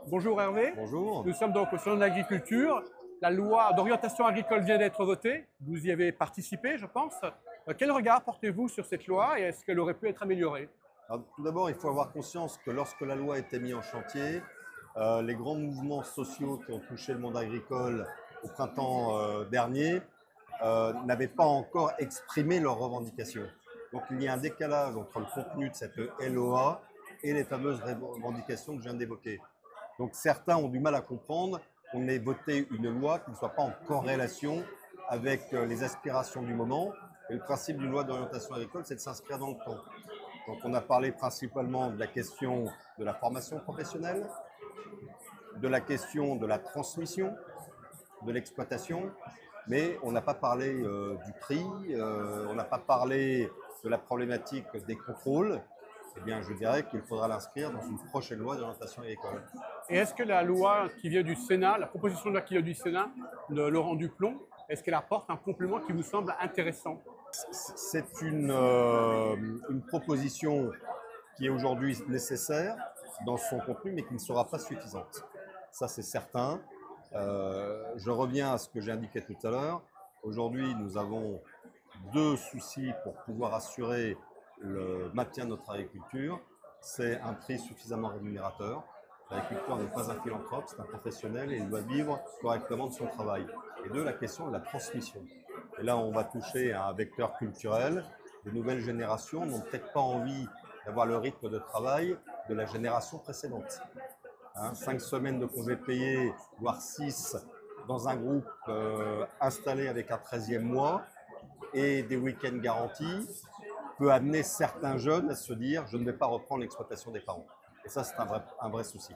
Bonjour Hervé. Bonjour. Nous sommes donc au Salon de l'Agriculture. La loi d'orientation agricole vient d'être votée. Vous y avez participé, je pense. Quel regard portez-vous sur cette loi et est-ce qu'elle aurait pu être améliorée? Alors, tout d'abord, il faut avoir conscience que lorsque la loi a été mise en chantier, les grands mouvements sociaux qui ont touché le monde agricole au printemps dernier n'avaient pas encore exprimé leurs revendications. Donc il y a un décalage entre le contenu de cette LOA et les fameuses revendications que je viens d'évoquer. Donc certains ont du mal à comprendre qu'on ait voté une loi qui ne soit pas en corrélation avec les aspirations du moment. Et le principe d'une loi d'orientation agricole, c'est de s'inscrire dans le temps. Donc on a parlé principalement de la question de la formation professionnelle, de la question de la transmission, de l'exploitation, mais on n'a pas parlé du prix, on n'a pas parlé de la problématique des contrôles. Eh bien, je dirais qu'il faudra l'inscrire dans une prochaine loi d'orientation agricole. Et est-ce que la loi qui vient du Sénat, la proposition de loi qui vient du Sénat, de Laurent Duplomb, est-ce qu'elle apporte un complément qui vous semble intéressant? C'est une proposition qui est aujourd'hui nécessaire dans son contenu, mais qui ne sera pas suffisante. Ça, c'est certain. Je reviens à ce que j'ai indiqué tout à l'heure. Aujourd'hui, nous avons deux soucis pour pouvoir assurer le maintien de notre agriculture. C'est un prix suffisamment rémunérateur. L'agriculteur n'est pas un philanthrope, c'est un professionnel et il doit vivre correctement de son travail. Et deux, la question de la transmission. Et là, on va toucher à un vecteur culturel. Les nouvelles générations n'ont peut-être pas envie d'avoir le rythme de travail de la génération précédente. 5 semaines de congés payés, voire 6, dans un groupe installé avec un 13e mois et des week-ends garantis, peut amener certains jeunes à se dire « je ne vais pas reprendre l'exploitation des parents ». Et ça, c'est un vrai souci.